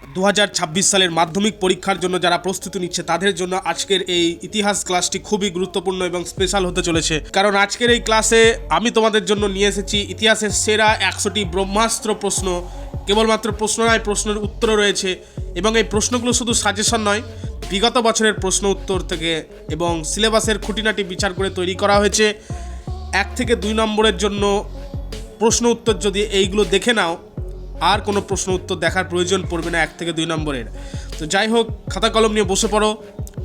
2026 সালের মাধ্যমিক পরীক্ষার জন্য যারা প্রস্তুতি নিচ্ছে তাদের জন্য আজকের এই ইতিহাস ক্লাসটি খুবই গুরুত্বপূর্ণ এবং স্পেশাল হতে চলেছে, কারণ আজকের এই ক্লাসে আমি তোমাদের জন্য নিয়ে এসেছি ইতিহাসের সেরা 100টি ব্রহ্মাস্ত্র প্রশ্ন। কেবলমাত্র প্রশ্ন নয়, প্রশ্নের উত্তরও রয়েছে এবং এই প্রশ্নগুলো শুধু সাজেশন নয়, বিগত বছরের প্রশ্ন উত্তর থেকে এবং সিলেবাসের খুঁটিনাটি বিচার করে তৈরি করা হয়েছে। 1 থেকে 2 নম্বরের জন্য প্রশ্ন উত্তর যদি এইগুলো দেখে নাও, আর কোনো প্রশ্ন উত্তর দেখার প্রয়োজন পড়বে না 1 থেকে 2 নম্বরের। তো যাই হোক, খাতা কলম নিয়ে বসে পড়ো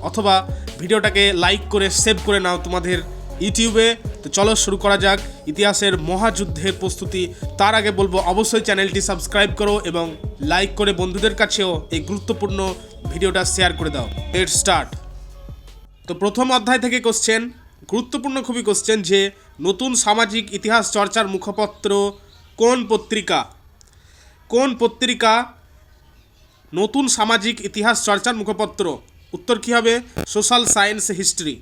অথবা ভিডিওটাকে লাইক করে সেভ করে নাও তোমাদের ইউটিউবে। তো চলো শুরু করা যাক ইতিহাসের মহাযুদ্ধের প্রস্তুতি। তার আগে বলবো অবশ্যই চ্যানেলটি সাবস্ক্রাইব করো এবং লাইক করে বন্ধুদের কাছেও এই গুরুত্বপূর্ণ ভিডিওটা শেয়ার করে দাও। Let's start. তো প্রথম অধ্যায় থেকে কোশ্চেন, গুরুত্বপূর্ণ খুবই কোশ্চেন, যে নতুন সামাজিক ইতিহাস চর্চার মুখপত্র কোন পত্রিকা? কোন পত্রিকা নতুন সামাজিক ইতিহাস চর্চার মুখপত্র? উত্তর কী হবে? Social science history.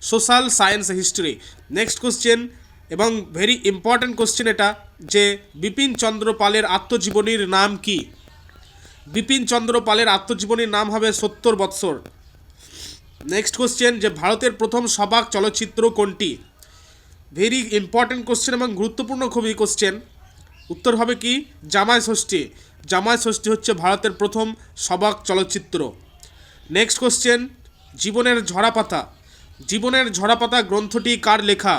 Social science history. Next question, এবং ভেরি ইম্পর্ট্যান্ট কোশ্চেন এটা, যে বিপিন চন্দ্র পালের আত্মজীবনীর নাম কি? বিপিন চন্দ্র পালের আত্মজীবনীর নাম হবে 70 বৎসর। নেক্সট কোশ্চেন, যে ভারতের প্রথম সবাক চলচ্চিত্র কোনটি? ভেরি ইম্পর্ট্যান্ট কোশ্চেন এবং গুরুত্বপূর্ণ খুবই কোশ্চেন। উত্তর হবে কি? জামাই ষষ্ঠী। জামাই ষষ্ঠী হচ্ছে ভারতের প্রথম সবাক চলচ্চিত্র। নেক্সট কোশ্চেন, জীবনের ঝরাপাতা। জীবনের ঝরাপাতা গ্রন্থটি কার লেখা?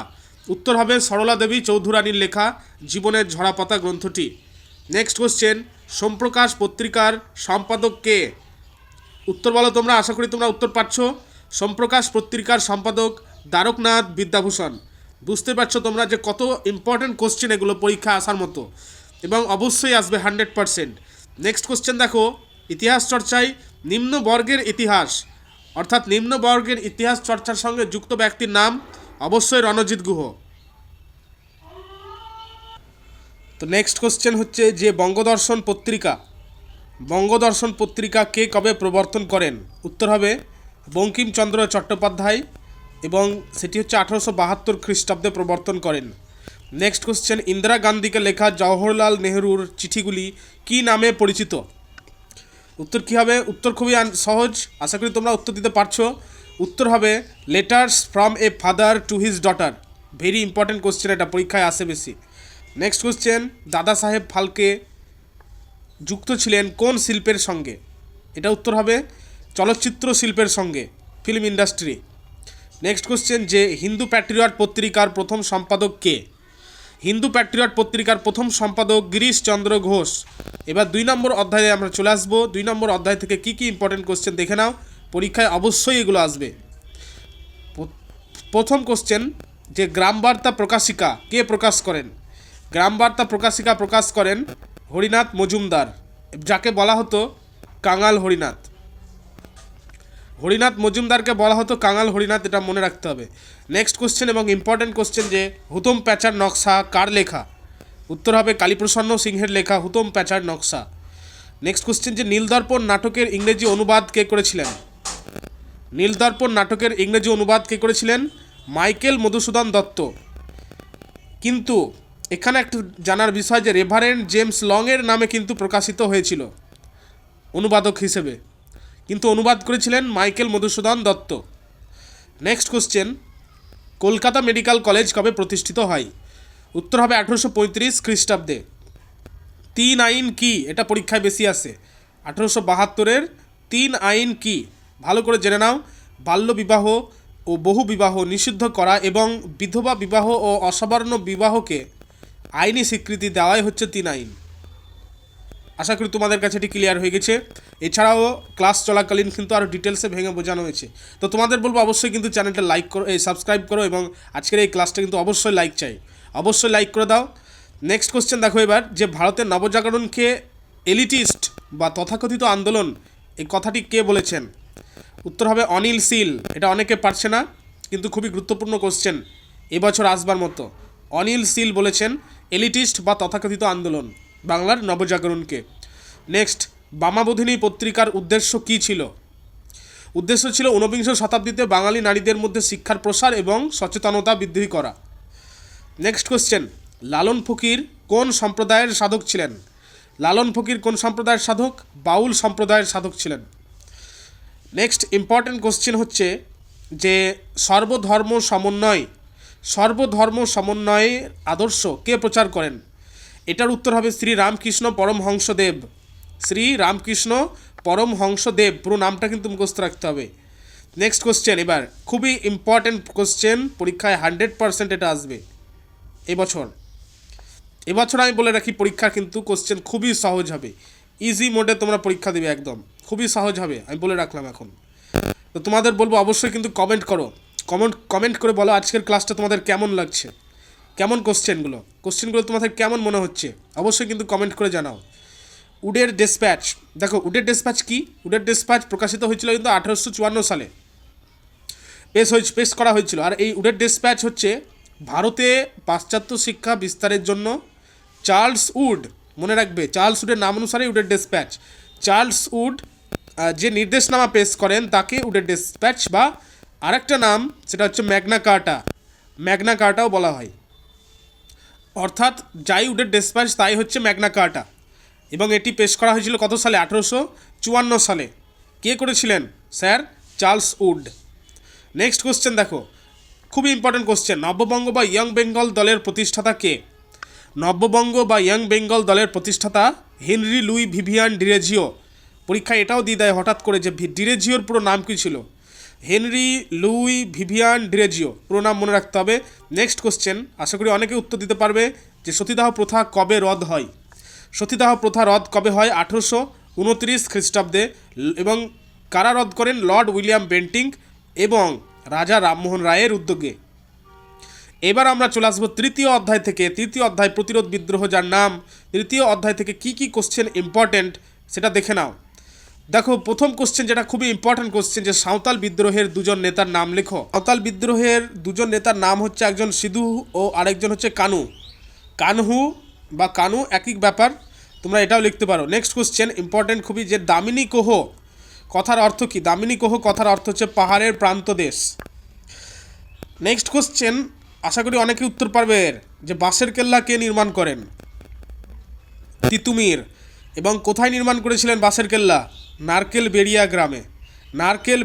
উত্তর হবে সরলা দেবী চৌধুরানীর লেখা জীবনের ঝরাপাতা গ্রন্থটি। নেক্সট কোশ্চেন, সোমপ্রকাশ পত্রিকার সম্পাদক কে? উত্তর বলো তোমরা, আশা করি তোমরা উত্তর পাচ্ছ। সোমপ্রকাশ পত্রিকার সম্পাদক দ্বারকনাথ বিদ্যাভূষণ। বুঝতে পারছো তোমরা যে কত ইম্পর্ট্যান্ট কোশ্চেন এগুলো পরীক্ষা আসার মতো, এবং অবশ্যই আসবে 100%। নেক্সট কোশ্চেন দেখো, ইতিহাস চর্চায় নিম্ন বর্গের ইতিহাস, অর্থাৎ নিম্ন বর্গের ইতিহাস চর্চার সঙ্গে যুক্ত ব্যক্তির নাম? অবশ্যই রণজিৎ গুহ। তো নেক্সট কোশ্চেন হচ্ছে, যে বঙ্গদর্শন পত্রিকা, বঙ্গদর্শন পত্রিকা কে কবে প্রবর্তন করেন? উত্তর হবে বঙ্কিমচন্দ্র চট্টোপাধ্যায়, এবং সেটি হচ্ছে 1872 খ্রিস্টাব্দে প্রবর্তন করেন। নেক্সট কোশ্চেন, ইন্দিরা গান্ধীকে লেখা জওহরলাল নেহরুর চিঠিগুলি কি নামে পরিচিত? উত্তর কী হবে? উত্তর খুবই সহজ, আশা করি তোমরা উত্তর দিতে পারছো। উত্তর হবে letters from a father to his daughter. Very important question, এটা পরীক্ষায় আসে বেশি। নেক্সট কোশ্চেন, দাদা সাহেব ফালকে যুক্ত ছিলেন কোন শিল্পের সঙ্গে? এটা উত্তর হবে চলচ্চিত্র শিল্পের সঙ্গে, ফিল্ম ইন্ডাস্ট্রি। নেক্সট কোশ্চেন, যে হিন্দু প্যাট্রিয়ট পত্রিকার প্রথম সম্পাদক কে? হিন্দু প্যাট্রিয়ট পত্রিকার প্রথম সম্পাদক গিরিশচন্দ্র ঘোষ। এবার 2 নম্বর অধ্যায়ে আমরা চলে আসবো। 2 নম্বর অধ্যায় থেকে কী কী ইম্পর্টেন্ট কোশ্চেন দেখে নাও, পরীক্ষায় অবশ্যই এগুলো আসবে। প্রথম কোশ্চেন, যে গ্রামবার্তা প্রকাশিকা কে প্রকাশ করেন? গ্রামবার্তা প্রকাশিকা প্রকাশ করেন হরিনাথ মজুমদার, যাকে বলা হতো কাঙাল হরিনাথ। হরিনাথ মজুমদারকে বলা হতো কাঙাল হরিনাথ, এটা মনে রাখতে হবে। নেক্সট কোশ্চেন এবং ইম্পর্ট্যান্ট কোশ্চেন, যে হুতম প্যাঁচার নকশা কার লেখা? উত্তর হবে কালীপ্রসন্ন সিংহের লেখা হুতম প্যাঁচার নকশা। নেক্সট কোশ্চেন, যে নীলদর্পণ নাটকের ইংরেজি অনুবাদ কে করেছিলেন? নীলদর্পণ নাটকের ইংরেজি অনুবাদ কে করেছিলেন? মাইকেল মধুসূদন দত্ত। কিন্তু এখানে একটু জানার বিষয়, যে রেভারেন্ড জেমস লংয়ের নামে কিন্তু প্রকাশিত হয়েছিল অনুবাদক হিসেবে, কিন্তু অনুবাদ করেছিলেন Michael Madhusudan Dutta. Next question, Kolkata medical college কবে প্রতিষ্ঠিত হয়? উত্তর হবে 1835 খ্রিস্টাব্দে। 3 আইন কি? এটা পরীক্ষায় বেশি আসে। 1872-এর 3 আইন কি? ভালো করে জেনে নাও। বাল্যবিবাহ ও বহু বিবাহ নিষিদ্ধ করা এবং বিধবা বিবাহ ও অসবর্ণ বিবাহকে আইনি স্বীকৃতি দেওয়াই হচ্ছে 3 আইন। আশা করি তোমাদের কাছে এটি ক্লিয়ার হয়ে গেছে। এছাড়াও ক্লাস চলাকালীন কিন্তু আরও ডিটেলসে ভেঙে বোঝানো হয়েছে। তো তোমাদের বলবো অবশ্যই কিন্তু চ্যানেলটা লাইক করো, সাবস্ক্রাইব করো, এবং আজকের এই ক্লাসটা কিন্তু অবশ্যই লাইক চাই, অবশ্যই লাইক করে দাও। নেক্সট কোশ্চেন দেখো এবার, যে ভারতের নবজাগরণকে এলিটিস্ট বা তথাকথিত আন্দোলন, এই কথাটি কে বলেছেন? উত্তর হবে অনিল শীল। এটা অনেকে পারছে না, কিন্তু খুবই গুরুত্বপূর্ণ কোশ্চেন, এবছর আসবার মতো। অনিল শীল বলেছেন এলিটিস্ট বা তথাকথিত আন্দোলন, বাংলার নবজাগরণকে। নেক্সট, বামাবোধিনী পত্রিকার উদ্দেশ্য কী ছিল? উদ্দেশ্য ছিল 19বিংশ শতাব্দীতে বাঙালি নারীদের মধ্যে শিক্ষার প্রসার এবং সচেতনতা বৃদ্ধি করা। নেক্সট কোশ্চেন, লালন ফকির কোন সম্প্রদায়ের সাধক ছিলেন? লালন ফকির কোন সম্প্রদায়ের সাধক? বাউল সম্প্রদায়ের সাধক ছিলেন। নেক্সট ইম্পর্টেন্ট কোশ্চেন হচ্ছে যে সর্বধর্ম সমন্বয়ের আদর্শ কে প্রচার করেন? এটার উত্তর হবে শ্রী রামকৃষ্ণ পরমহংসদেব। শ্রী রামকৃষ্ণ পরমহংসদেব, পুরো নামটা কিন্তু মুখস্থ রাখতে হবে। নেক্সট কোশ্চেন, এবার খুবই ইম্পর্টেন্ট কোশ্চেন, পরীক্ষায় 100% এটা আসবে এবছর আমি বলে রাখি পরীক্ষা কিন্তু কোশ্চেন খুবই সহজ হবে, ইজি মোডে তোমরা পরীক্ষা দেবে, একদম খুবই সহজ হবে, আমি বলে রাখলাম। এখন তো তোমাদের বলবো অবশ্যই কিন্তু কমেন্ট করো, কমেন্ট করে বলো আজকের ক্লাসটা তোমাদের কেমন লাগছে, কেমন কোশ্চেনগুলো তোমাদের কেমন মনে হচ্ছে, অবশ্যই কিন্তু কমেন্ট করে জানাও। উডের ডেসপ্যাচ, দেখো উডের ডেসপ্যাচ কি? উডের ডেসপ্যাচ প্রকাশিত হয়েছিল কিন্তু 1854 সালে পেশ করা হয়েছিল। আর এই উডের ডেসপ্যাচ হচ্ছে ভারতে পাশ্চাত্য শিক্ষা বিস্তারের জন্য চার্লস উড, মনে রাখবে চার্লস উডের নাম অনুসারে উডের ডেসপ্যাচ, চার্লস উড যে নির্দেশনামা পেশ করেন তাকে উডের ডেসপ্যাচ, বা আরেকটা নাম সেটা হচ্ছে ম্যাগনা কার্টাও বলা হয়। অর্থাৎ যাই উডের ডেসপ্যাচ তাই হচ্ছে ম্যাগনা কার্টা। এবং এটি পেশ করা হয়েছিল কত সালে? 1854 সালে। কে করেছিলেন? Sir Charles would. Next question দেখো, খুবই ইম্পর্টেন্ট কোশ্চেন, নব্যবঙ্গ বা ইয়ং বেঙ্গল দলের প্রতিষ্ঠাতা কে? নব্যবঙ্গ বা ইয়ং বেঙ্গল দলের প্রতিষ্ঠাতা হেনরি লুই ভিভিয়ান ডিরেজিও। পরীক্ষায় এটাও দিয়ে দেয় হঠাৎ করে যে ডিরেজিওর পুরো নাম কী ছিল। হেনরি লুই ভিভিয়ান ডিরেজিও, পুরো নাম মনে রাখতে হবে। নেক্সট কোশ্চেন, আশা করি অনেকে উত্তর দিতে পারবে যে সতীদাহ প্রথা কবে রদ হয়? সতীদাহ প্রথা রদ কবে হয়? 1829 খ্রিস্টাব্দে। এবং কারা রদ করেন? লর্ড উইলিয়াম বেন্টিং এবং রাজা রামমোহন রায়ের উদ্যোগে। এবার আমরা চলে আসবো তৃতীয় অধ্যায় থেকে। তৃতীয় অধ্যায় প্রতিরোধ বিদ্রোহ, যার নাম। তৃতীয় অধ্যায় থেকে কি কি কোশ্চেন ইম্পর্টেন্ট সেটা দেখে নাও। দেখো প্রথম কোশ্চেন, যেটা খুবই ইম্পর্টেন্ট কোশ্চেন, যে সাঁওতাল বিদ্রোহের দুজন নেতার নাম লেখো। সাঁওতাল বিদ্রোহের দুজন নেতার নাম হচ্ছে, একজন সিধু ও আরেকজন হচ্ছে কানু। কানু একই ব্যাপার, তোমরা এটাও লিখতে পারো। নেক্সট কোশ্চেন ইম্পর্টেন্ট খুবই, যে দামিনী কোহ কথার অর্থ কী? দামিনী কোহ কথার অর্থ হচ্ছে পাহাড়ের প্রান্তদেশ। নেক্সট কোশ্চেন, আশা করি অনেকে উত্তর পারবে এর, যে বাঁশের কেল্লা কে নির্মাণ করেন? তিতুমির। এবং কোথায় নির্মাণ করেছিলেন বাঁশের কেল্লা? নারকেল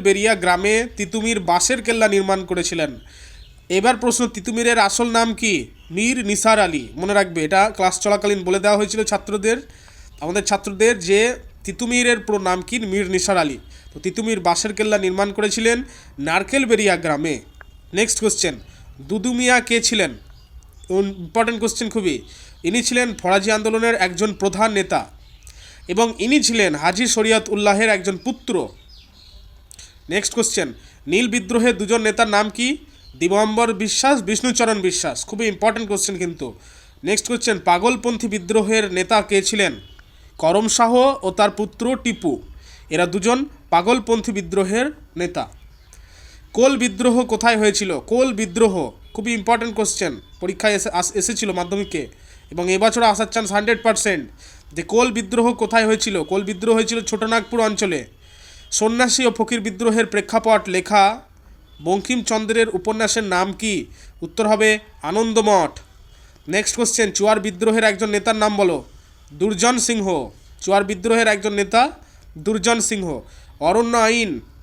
বেরিয়া গ্রামে তিতুমির বাঁশের কেল্লা নির্মাণ করেছিলেন। এবার প্রশ্ন, তিতুমিরের আসল নাম কি? মীর নিসার আলী। মনে রাখবে, এটা ক্লাস চলাকালীন বলে দেওয়া হয়েছিল আমাদের ছাত্রদের, যে তিতুমিরের পুরো নাম কি? মীর নিসার আলী। তো তিতুমির বাঁশের কেল্লা নির্মাণ করেছিলেন নারকেল বেরিয়া গ্রামে। নেক্সট কোশ্চেন, দুদু মিয়া কে ছিলেন? ইম্পর্টেন্ট কোশ্চেন খুবই। ইনি ছিলেন ফরাজি আন্দোলনের একজন প্রধান নেতা এবং ইনি ছিলেন হাজি শরিয়ত উল্লাহের একজন পুত্র। নেক্সট কোশ্চেন, নীল বিদ্রোহের দুজন নেতার নাম কি? দিগম্বর বিশ্বাস, বিষ্ণুচরণ বিশ্বাস। খুবই ইম্পর্টেন্ট কোশ্চেন কিন্তু। নেক্সট কোশ্চেন, পাগলপন্থী বিদ্রোহের নেতা কে ছিলেন? করম শাহ ও তার পুত্র টিপু, এরা দুজন পাগলপন্থী বিদ্রোহের নেতা। কোল বিদ্রোহ কোথায় হয়েছিল? কোল বিদ্রোহ খুবই ইম্পর্টেন্ট কোশ্চেন, পরীক্ষায় এসেছিল মাধ্যমিকে, এবং এবছর আসার চান্স 100%। যে কোল বিদ্রোহ কোথায় হয়েছিল? কোল বিদ্রোহ হয়েছিল ছোটনাগপুর অঞ্চলে। সন্ন্যাসী ও ফকির বিদ্রোহের প্রেক্ষাপট লেখা বঙ্কিমচন্দ্রের উপন্যাসের নাম কি? উত্তর হবে আনন্দমঠ। নেক্সট কোশ্চেন, চুয়ার বিদ্রোহের একজন নেতার নাম বলো। দুর্জন সিংহ। চুয়ার বিদ্রোহের একজন নেতা দুর্জন সিংহ।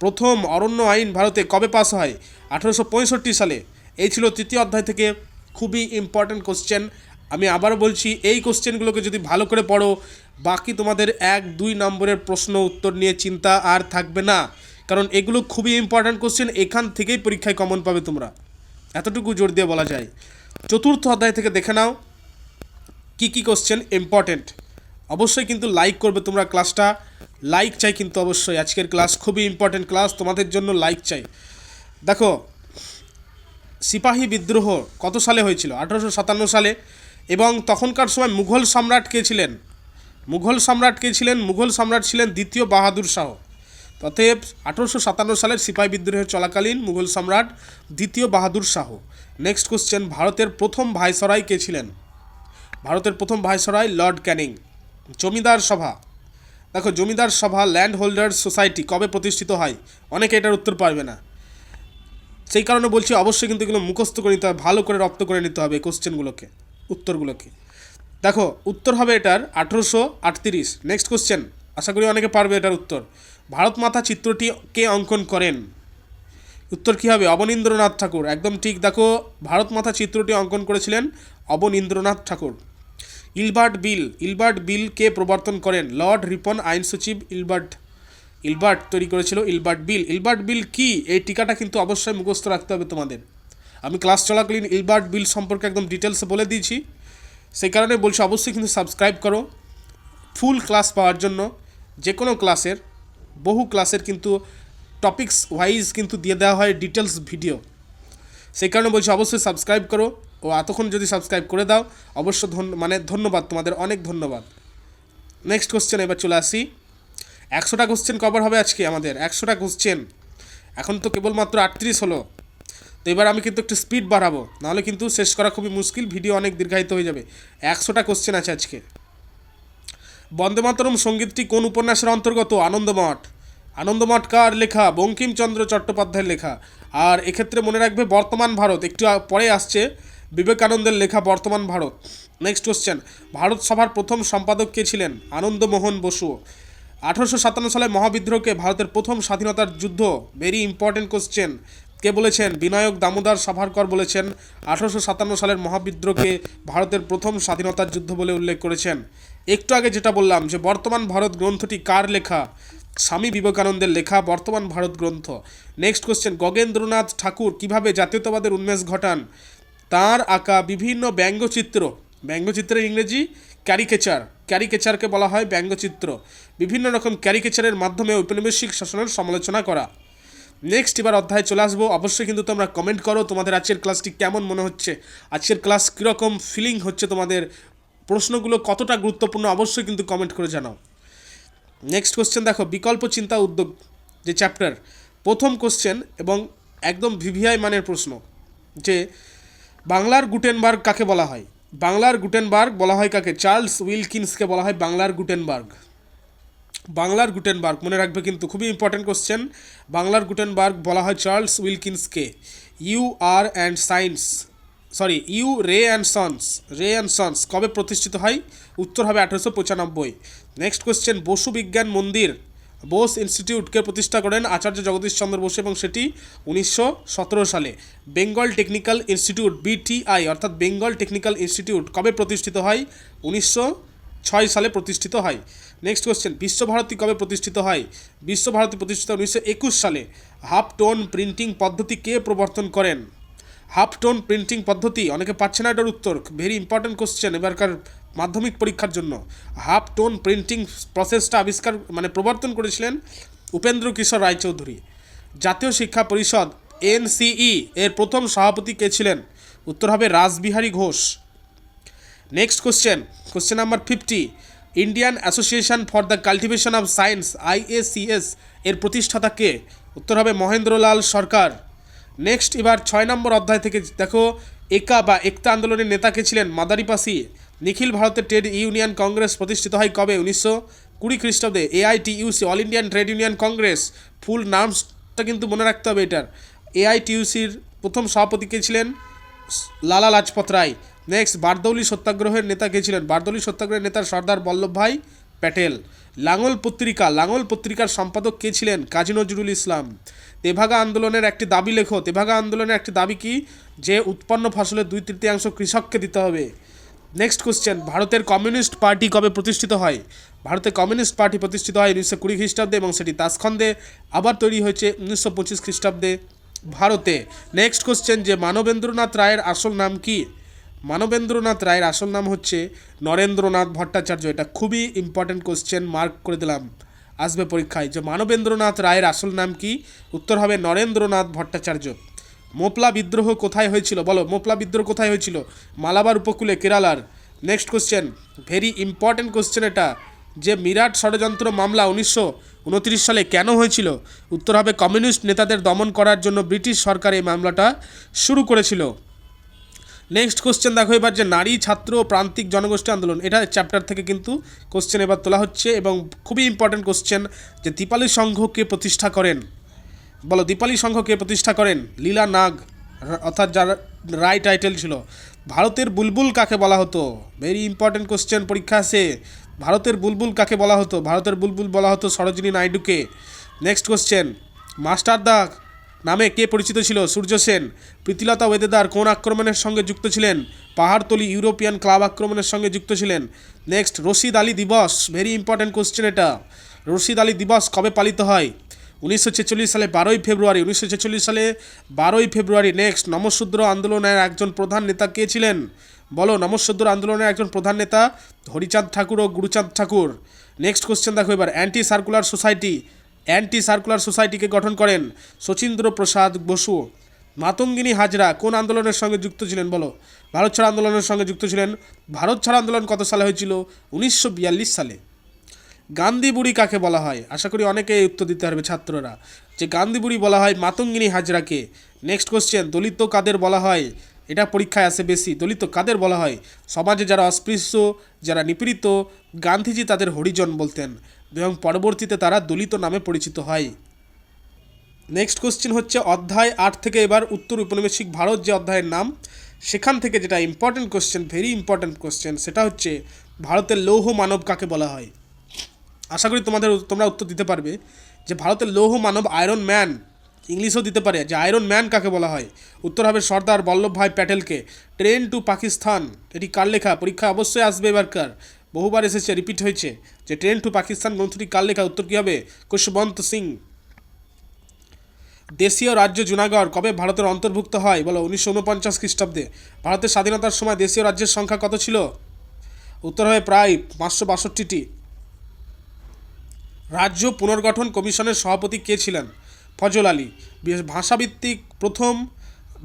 প্রথম অরণ্য আইন ভারতে কবে পাস হয়? 1865 সালে। এই ছিল তৃতীয় অধ্যায় থেকে খুবই ইম্পর্টেন্ট কোশ্চেন। আমি আবারও বলছি, এই কোশ্চেনগুলোকে যদি ভালো করে পড়ো, বাকি তোমাদের 1-2 নম্বরের প্রশ্ন উত্তর নিয়ে চিন্তা আর থাকবে না, কারণ এগুলো খুবই ইম্পর্টেন্ট কোশ্চেন, এখান থেকেই পরীক্ষায় কমন পাবে তোমরা, এতটুকু জোর দিয়ে বলা যায়। চতুর্থ অধ্যায় থেকে দেখে নাও কি কি কোশ্চেন ইম্পর্টেন্ট। অবশ্যই কিন্তু লাইক করবে তোমরা, ক্লাসটা লাইক চাই কিন্তু অবশ্যই। আজকের ক্লাস খুবই ইম্পর্টেন্ট ক্লাস, তোমাদের জন্য লাইক চাই। দেখো, সিপাহী বিদ্রোহ কত সালে হয়েছিল? 1857 সালে। এবং তখনকার সময় মুঘল সম্রাট কে ছিলেন? মুঘল সম্রাট ছিলেন দ্বিতীয় বাহাদুর শাহ। অতএব 1857 সালের সিপাহী বিদ্রোহের চলাকালীন মুঘল সম্রাট দ্বিতীয় বাহাদুর শাহ। নেক্সট কোশ্চেন, ভারতের প্রথম ভাইসরয় কে ছিলেন? ভারতের প্রথম ভাইসরয় লর্ড ক্যানিং। জমিদার সভা, দেখো জমিদার সভা ল্যান্ড হোল্ডার্স সোসাইটি কবে প্রতিষ্ঠিত হয়? অনেকে এটার উত্তর পারবে না, সেই কারণে বলছি অবশ্যই কিন্তু এগুলো মুখস্থ করে নিতে হবে, ভালো করে রপ্ত করে নিতে হবে কোশ্চেনগুলোকে, উত্তরগুলোকে। দেখো উত্তর হবে এটার 1838। নেক্সট কোশ্চেন, আশা করি অনেকে পারবে এটার উত্তর। ভারত মাতা চিত্রটি কে অঙ্কন করেন? উত্তর কী হবে? অবনীন্দ্রনাথ ঠাকুর, একদম ঠিক। দেখো ভারত মাতা চিত্রটি অঙ্কন করেছিলেন অবনীন্দ্রনাথ ঠাকুর। ইলবার্ট বিল কে প্রবর্তন করেন? লর্ড রিপন আইন সচিব ইলবার্ট তৈরি করেছিল ইলবার্ট বিল কি? এই টিকাটা কিন্তু অবশ্যই মুখস্থ রাখতে হবে তোমাদের। আমি ক্লাস চলাকালীন ইলবার্ট বিল সম্পর্কে একদম ডিটেলসে বলে দিয়েছি, সেই কারণে বলছি অবশ্যই কিন্তু সাবস্ক্রাইব করো ফুল ক্লাস পাওয়ার জন্য। যে কোনো ক্লাসের, বহু ক্লাসের কিন্তু টপিকস ওয়াইজ কিন্তু দিয়ে দেওয়া হয় ডিটেলস ভিডিও, সেই কারণে বলছি অবশ্যই সাবস্ক্রাইব করো। ও এতক্ষণ যদি সাবস্ক্রাইব করে দাও অবশ্য ধন্যবাদ, তোমাদের অনেক ধন্যবাদ। নেক্সট কোশ্চেন এবার চলে আসি। 100টা কোশ্চেন কভার হবে আজকে আমাদের, 100টা কোশ্চেন। এখন তো কেবলমাত্র 38 হলো, তো এবার আমি কিন্তু একটু স্পিড বাড়াবো, নাহলে কিন্তু শেষ করা খুবই মুশকিল, ভিডিও অনেক দীর্ঘায়িত হয়ে যাবে। 100টা কোশ্চেন আছে আজকে। বন্দে মাতরম সঙ্গীতটি কোন উপন্যাসের অন্তর্গত? আনন্দমঠ কার লেখা? বঙ্কিমচন্দ্র চট্টোপাধ্যায়ের লেখা। আর এক্ষেত্রে মনে রাখবে বর্তমান ভারত একটু পরে আসছে, বিবেকানন্দের লেখা বর্তমান ভারত। নেক্সট কোশ্চেন, ভারত সভার প্রথম সম্পাদক কে ছিলেন? আনন্দমোহন বসু। 1857 সালে মহাবিদ্রোহকে ভারতের প্রথম স্বাধীনতার যুদ্ধ, ভেরি ইম্পর্টেন্ট কোশ্চেন, কে বলেছেন? বিনায়ক দামোদর সাভারকর বলেছেন 1857 সালের মহাবিদ্রোহকে ভারতের প্রথম স্বাধীনতার যুদ্ধ বলে উল্লেখ করেছেন। একটু আগে যেটা বললাম যে বর্তমান ভারত গ্রন্থটি কার লেখা? স্বামী বিবেকানন্দের লেখা বর্তমান ভারত গ্রন্থ। নেক্সট কোশ্চেন, গগেন্দ্রনাথ ঠাকুর কিভাবে জাতীয়তাবাদের উন্মেষ ঘটান? তাঁর আঁকা বিভিন্ন ব্যঙ্গচিত্রের ইংরেজি ক্যারিকেচারকে বলা হয় ব্যঙ্গচিত্র। বিভিন্ন রকম ক্যারিকেচারের মাধ্যমে ঔপনিবেশিক শাসনের সমালোচনা করা। নেক্সট এবার অধ্যায়ে চলে আসবো। অবশ্যই কিন্তু তোমরা কমেন্ট করো তোমাদের আজকের ক্লাসটি কেমন মনে হচ্ছে, আজকের ক্লাস কীরকম ফিলিং হচ্ছে তোমাদের, প্রশ্নগুলো কতটা গুরুত্বপূর্ণ অবশ্যই কিন্তু কমেন্ট করে জানাও। নেক্সট কোশ্চেন দেখো, বিকল্প চিন্তা উদ্যোগ যে চ্যাপ্টার, প্রথম কোশ্চেন এবং একদম ভিভিআই মানের প্রশ্ন, যে বাংলার গুটেনবার্গ কাকে বলা হয়? বাংলার গুটেনবার্গ বলা হয় কাকে? চার্লস উইলকিন্সকে বলা হয় বাংলার গুটেনবার্গ মনে রাখবে কিন্তু, খুবই ইম্পর্টেন্ট কোশ্চেন। বাংলার গুটেনবার্গ বলা হয় চার্লস উইলকিন্সকে। রে অ্যান্ড সন্স কবে প্রতিষ্ঠিত হয়? উত্তর হবে 1895। নেক্সট কোশ্চেন, বসু বিজ্ঞান মন্দির বোস ইনস্টিটিউটকে প্রতিষ্ঠা করেন আচার্য জগদীশ চন্দ্র বসু এবং সেটি 1917 সালে। বেঙ্গল টেকনিক্যাল ইনস্টিটিউট BTI অর্থাৎ বেঙ্গল টেকনিক্যাল ইনস্টিটিউট কবে প্রতিষ্ঠিত হয়? 1906 সালে প্রতিষ্ঠিত হয়। নেক্সট কোশ্চেন, বিশ্বভারতী কবে প্রতিষ্ঠিত হয়? বিশ্বভারতী প্রতিষ্ঠিত 1921 সালে। হাফ টোন প্রিন্টিং পদ্ধতি কে প্রবর্তন করেন? হাফ টোন প্রিন্টিং পদ্ধতি, অনেকে পাচ্ছে না এটার উত্তর, ভেরি ইম্পর্টেন্ট কোশ্চেন এবারকার মাধ্যমিক পরীক্ষার জন্য। হাফ টোন প্রিন্টিং প্রসেসটা প্রবর্তন করেছিলেন উপেন্দ্র কিশোর রায়চৌধুরী। জাতীয় শিক্ষা পরিষদ NCE এর প্রথম সভাপতি কে ছিলেন? উত্তর হবে Rashbehari Ghosh. Next question number 50, Indian association for the cultivation of science IACS এর প্রতিষ্ঠাতা কে? উত্তর হবে মহেন্দ্রলাল সরকার। নেক্সট এবার 6 নম্বর অধ্যায় থেকে দেখো, একতা আন্দোলনের নেতা কে ছিলেন? মাদারিপাসি। নিখিল ভারতের ট্রেড ইউনিয়ন কংগ্রেস প্রতিষ্ঠিত হয় কবে? 1920 খ্রিস্টাব্দে। AITUC all Indian trade union congress, full নামটা কিন্তু মনে রাখতে হবে এটার। AITUCর প্রথম সভাপতি কে ছিলেন? লালা লাজপত রায়। নেক্সট, বারদৌলি সত্যাগ্রহের নেতা কে ছিলেন? বারদৌলি সত্যাগ্রহের নেতা সর্দার বল্লভভাই প্যাটেল। লাঙল পত্রিকার সম্পাদক কে ছিলেন? কাজী নজরুল ইসলাম। তেভাগা আন্দোলনের একটি দাবি লেখো। তেভাগা আন্দোলনের একটি দাবি কি? যে উৎপন্ন ফসলের 2/3 কৃষককে দিতে হবে। নেক্সট কোশ্চেন, ভারতের কমিউনিস্ট পার্টি কবে প্রতিষ্ঠিত হয়? ভারতের কমিউনিস্ট পার্টি প্রতিষ্ঠিত হয় 1920 খ্রিস্টাব্দে এবং সেটি তাসখন্দে আবার তৈরি হয়েছে 1925 খ্রিস্টাব্দে ভারতে। নেক্সট কোশ্চেন, যে মানবেন্দ্রনাথ রায়ের আসল নাম কি? মানবেন্দ্রনাথ রায়ের আসল নাম হচ্ছে নরেন্দ্রনাথ ভট্টাচার্য। এটা খুবই ইম্পর্টেন্ট কোশ্চেন, মার্ক করে দিলাম, আসবে পরীক্ষায়, যে মানবেন্দ্রনাথ রায়ের আসল নাম কি? উত্তর হবে নরেন্দ্রনাথ ভট্টাচার্য। মোপলা বিদ্রোহ কোথায় হয়েছিল? বলো, মোপলা বিদ্রোহ কোথায় হয়েছিল? মালাবার উপকূলে, কেরালার। Next question, very important question এটা, যে মিরাট ষড়যন্ত্র মামলা 1929 সালে কেন হয়েছিল? উত্তর হবে কমিউনিস্ট নেতাদের দমন করার জন্য ব্রিটিশ সরকার এই মামলাটা শুরু করেছিল। নেক্সট কোশ্চেন দেখো এবার, যে নারী ছাত্র প্রান্তিক জনগোষ্ঠী আন্দোলন, এটা চ্যাপ্টার থেকে কিন্তু কোশ্চেন এবার তোলা হচ্ছে এবং খুবই ইম্পর্টেন্ট কোশ্চেন, যে দীপালি সংঘ কে প্রতিষ্ঠা করেন? বলো, দীপালি সংঘ কে প্রতিষ্ঠা করেন? লীলা নাগ, অর্থাৎ যারা রায় টাইটেল ছিল। ভারতের বুলবুল কাকে বলা হতো? ভেরি ইম্পর্টেন্ট কোশ্চেন, পরীক্ষা আসে। ভারতের বুলবুল কাকে বলা হতো? ভারতের বুলবুল বলা হতো সরোজিনী নাইডুকে। নেক্সট কোশ্চেন, মাস্টারদা নামে কে পরিচিত ছিল? সূর্য সেন। প্রীতিলতা ওয়েদেদার কোন আক্রমণের সঙ্গে যুক্ত ছিলেন? পাহাড়তলি ইউরোপিয়ান ক্লাব আক্রমণের সঙ্গে যুক্ত ছিলেন। নেক্সট, রশিদ আলী দিবস, ভেরি ইম্পর্টেন্ট কোশ্চেন এটা। রশিদ আলী দিবস কবে পালিত হয়? 1946 সালে 12ই ফেব্রুয়ারি। 1946 সালে 12ই ফেব্রুয়ারি। নেক্সট, নমঃশূদ্র আন্দোলনের একজন প্রধান নেতা কে ছিলেন? বলো, নমঃশূদ্র আন্দোলনের একজন প্রধান নেতা হরিচাঁদ ঠাকুর ও গুরুচাঁদ ঠাকুর। নেক্সট কোশ্চেন দেখো এবার, অ্যান্টি সার্কুলার সোসাইটিকে গঠন করেন শচীন্দ্র প্রসাদ বসু। মাতঙ্গিনী হাজরা কোন আন্দোলনের সঙ্গে যুক্ত ছিলেন? বলো, ভারত ছাড়ো আন্দোলনের সঙ্গে যুক্ত ছিলেন। ভারত ছাড়ো আন্দোলন কত সালে হয়েছিল? 1942 সালে। গান্ধী বুড়ি কাকে বলা হয়? আশা করি অনেকে উত্তর দিতে পারবে ছাত্ররা, যে গান্ধী বুড়ি বলা হয় মাতঙ্গিনী হাজরাকে। নেক্সট কোশ্চেন, দলিত কাদের বলা হয়? এটা পরীক্ষায় আসে বেশি। দলিত কাদের বলা হয়? সমাজে যারা অস্পৃশ্য, যারা নিপীড়িত, গান্ধীজি তাদের হরিজন বলতেন এবং পরবর্তীতে তারা দলিত নামে পরিচিত হয়। নেক্সট কোশ্চেন হচ্ছে অধ্যায় 8 থেকে এবার উত্তর ঔপনিবেশিক ভারত যে অধ্যায়ের নাম, সেখান থেকে যেটা important question, very important question, সেটা হচ্ছে ভারতের লৌহ মানব কাকে বলা হয়? আশা করি তোমরা উত্তর দিতে পারবে যে ভারতের লৌহ মানব আয়রন ম্যান, ইংলিশও দিতে পারে যে আয়রন ম্যান কাকে বলা হয়? উত্তর হবে সর্দার বল্লভভাই প্যাটেলকে। ট্রেন টু পাকিস্তান, এটি কার লেখা? পরীক্ষা অবশ্যই আসবে এবারকার, বহুবার এসেছে, রিপিট হয়েছে, যে ট্রেন টু পাকিস্তান গ্রন্থটি কার লেখা? উত্তর কী হবে? খুশবন্ত সিং। দেশীয় রাজ্য জুনাগড় কবে ভারতের অন্তর্ভুক্ত হয়? বলো, 1949 খ্রিস্টাব্দে। ভারতের স্বাধীনতার সময় দেশীয় রাজ্যের সংখ্যা কত ছিল? উত্তর হবে প্রায় 562টি। রাজ্য পুনর্গঠন কমিশনের সভাপতি কে ছিলেন? ফজল আলী। ভাষাভিত্তিক প্রথম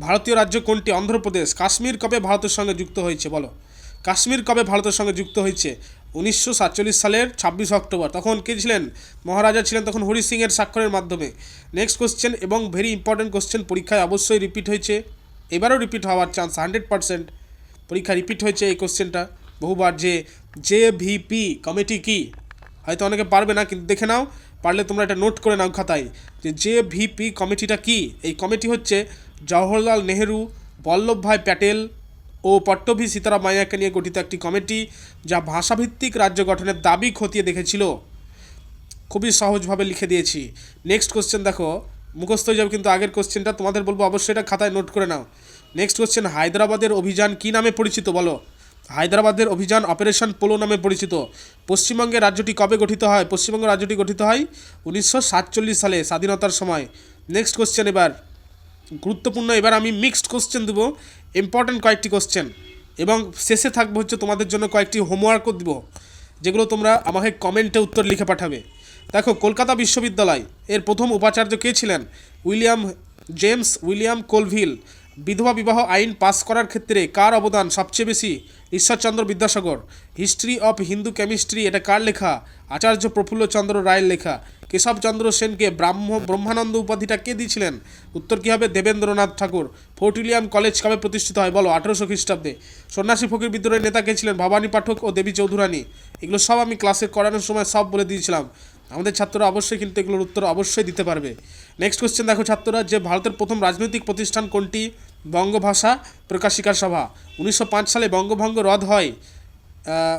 ভারতীয় রাজ্য কোনটি? অন্ধ্রপ্রদেশ। কাশ্মীর কবে ভারতের সঙ্গে যুক্ত হয়েছে? বলো, কাশ্মীর কবে ভারতের সঙ্গে যুক্ত হয়েছে? 1947 সালের 26 অক্টোবর। তখন কে ছিলেন? মহারাজা ছিলেন তখন হরি সিংয়ের স্বাক্ষরের মাধ্যমে। নেক্সট কোশ্চেন, এবং ভেরি ইম্পর্টেন্ট কোশ্চেন, পরীক্ষায় অবশ্যই রিপিট হয়েছে, এবারও রিপিট হওয়ার চান্স 100%। পরীক্ষা রিপিট হয়েছে এই কোশ্চেনটা বহুবার, যে JVP কমিটি কি? হয়তো অনেকে পারবে না, কিন্তু দেখে নাও, পারলে তোমরা এটা নোট করে নাও খাতায়, যে JVP কমিটিটা কি। এই কমিটি হচ্ছে জওহরলাল নেহেরু, বল্লভভাই প্যাটেল ও পট্টভি সীতারামাইয়াকে নিয়ে গঠিত একটি কমিটি, যা ভাষাভিত্তিক রাজ্য গঠনের দাবি খতিয়ে দেখেছিল। খুবই সহজভাবে লিখে দিয়েছি। নেক্সট কোশ্চেন দেখো, মুখস্থ হয়ে যাবে কিন্তু আগের কোশ্চেনটা, তোমাদের বলবো অবশ্যই এটা খাতায় নোট করে নাও। নেক্সট কোশ্চেন, হায়দ্রাবাদের অভিযান কী নামে পরিচিত? বলো, হায়দ্রাবাদের অভিযান অপারেশন পোলো নামে পরিচিত। পশ্চিমবঙ্গের রাজ্যটি কবে গঠিত হয়? পশ্চিমবঙ্গ রাজ্যটি গঠিত হয় 1947 সালে, স্বাধীনতার সময়। নেক্সট কোশ্চেন এবার গুরুত্বপূর্ণ, এবার আমি মিক্সড কোশ্চেন দেবো, ইম্পর্ট্যান্ট কয়েকটি কোশ্চেন, এবং শেষে থাকবো হচ্ছে তোমাদের জন্য কয়েকটি হোমওয়ার্কও দিব, যেগুলো তোমরা আমাকে কমেন্টে উত্তর লিখে পাঠাবে। দেখো, কলকাতা বিশ্ববিদ্যালয় এর প্রথম উপাচার্য কে ছিলেন? James William Colvile. বিধবা বিবাহ আইন পাস করার ক্ষেত্রে কার অবদান সবচেয়ে বেশি? Ishwarchandra Vidyasagar. History of Hindu chemistry, এটা কার লেখা? আচার্য প্রফুল্লচন্দ্র রায়ের লেখা। কেশবচন্দ্র সেনকে ব্রহ্মানন্দ উপাধিটা কে দিয়েছিলেন? উত্তর কী হবে? দেবেন্দ্রনাথ ঠাকুর। ফোর্ট উইলিয়াম কলেজ কবে প্রতিষ্ঠিত হয়? বলো, 1800 খ্রিস্টাব্দে। সন্ন্যাসী ফকির বিদ্রোহের নেতা কে ছিলেন? ভবানী পাঠক ও দেবী চৌধুরানী। এগুলো সব আমি ক্লাসে করানোর সময় সব বলে দিয়েছিলাম, আমাদের ছাত্ররা অবশ্যই কিন্তু এগুলোর উত্তর অবশ্যই দিতে পারবে। নেক্সট কোশ্চেন দেখো ছাত্ররা, যে ভারতের প্রথম রাজনৈতিক প্রতিষ্ঠান কোনটি? বঙ্গভাষা প্রকাশিকা সভা। 1905 সালে বঙ্গভঙ্গ রদ হয়।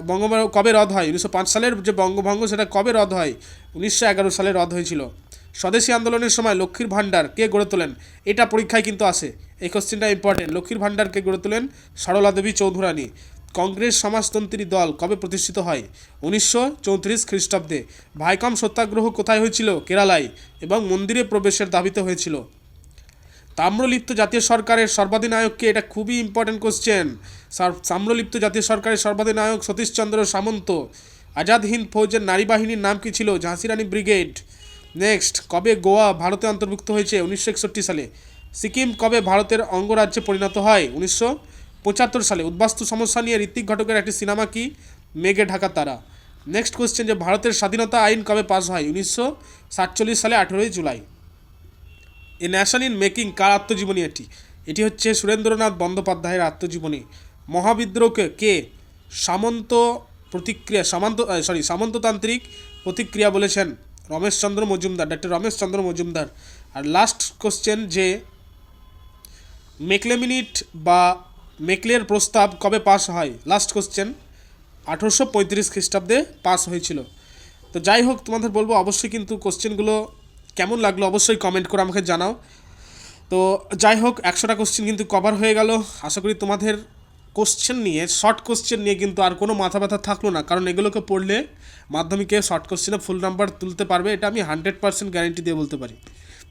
বঙ্গভঙ্গ কবে রদ হয়? 1905 সালের যে বঙ্গভঙ্গ, সেটা কবে রদ হয়? 1911 সালে রদ হয়েছিল। স্বদেশী আন্দোলনের সময় লক্ষ্মীর ভাণ্ডার কে গড়ে তোলেন? এটা পরীক্ষায় কিন্তু আসে, এই কোশ্চেনটা ইম্পর্টেন্ট। লক্ষ্মীর ভাণ্ডার কে গড়ে তোলেন? সরলা দেবী চৌধুরানী। কংগ্রেস সমাজতন্ত্রী দল কবে প্রতিষ্ঠিত হয়? 1934 খ্রিস্টাব্দে। ভাইকম সত্যাগ্রহ কোথায় হয়েছিল? কেরালায়, এবং মন্দিরে প্রবেশের দাবিতে হয়েছিল। তাম্রলিপ্ত জাতীয় সরকারের সর্বাধিনায়ককে? এটা খুবই ইম্পর্টেন্ট কোশ্চেন। তাম্রলিপ্ত জাতীয় সরকারের সর্বাধিনায়ক সতীশচন্দ্র সামন্ত। আজাদ হিন্দ ফৌজের নারী বাহিনীর নাম কি ছিল? ঝাঁসি রানী ব্রিগেড। নেক্সট, কবে গোয়া ভারতে অন্তর্ভুক্ত হয়েছে? 1961 সালে। সিকিম কবে ভারতের অঙ্গরাজ্যে পরিণত হয়? 1975 সালে। উদ্বাস্তু সমস্যা নিয়ে ঋত্বিক ঘটকের একটি সিনেমা কি? মেঘে ঢাকা তারা। নেক্সট কোশ্চেন, যে ভারতের স্বাধীনতা আইন কবে পাস হয়? 1947 সালে 18 July. A nation in making কার আত্মজীবনী এটি? এটি হচ্ছে সুরেন্দ্রনাথ বন্দ্যোপাধ্যায়ের আত্মজীবনী। মহাবিদ্রোহকে কে সামন্ততান্ত্রিক প্রতিক্রিয়া বলেছেন? ডক্টর রমেশচন্দ্র মজুমদার। আর লাস্ট কোশ্চেন, যে মেকলে মিনিট বা মেকলের প্রস্তাব কবে পাস হয়? লাস্ট কোশ্চেন 1835 খ্রিস্টাব্দে পাস হয়েছিল। তো যাই হোক, তোমাদের বলবো অবশ্যই কিন্তু কোশ্চেনগুলো কেমন লাগলো অবশ্যই কমেন্ট করে আমাকে জানাও। তো যাই হোক, 100টা কোশ্চেন কিন্তু কভার হয়ে গেল। আশা করি তোমাদের কোশ্চেন নিয়ে, শর্ট কোশ্চেন নিয়ে কিন্তু আর কোনো মাথা ব্যথা থাকলো না, কারণ এগুলোকে পড়লে মাধ্যমিকে শর্ট কোশ্চেনে ফুল নাম্বার তুলতে পারবে, এটা আমি 100% গ্যারেন্টি দিয়ে বলতে পারি।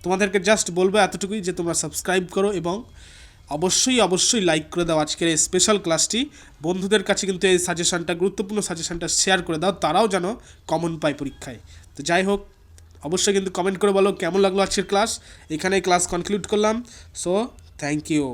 তোমাদেরকে জাস্ট বলবো এতটুকুই যে তোমরা সাবস্ক্রাইব করো এবং অবশ্যই অবশ্যই লাইক করে দাও আজকের এই স্পেশাল ক্লাসটি। বন্ধুদের কাছে কিন্তু এই সাজেশনটা, গুরুত্বপূর্ণ সাজেশনটা শেয়ার করে দাও, তারাও যেন কমন পায় পরীক্ষায়। তো যাই হোক, অবশ্যই কিন্তু কমেন্ট করে বলো কেমন লাগলো আজকের ক্লাস। এখানে ক্লাস কনক্লুড করলাম। So thank you.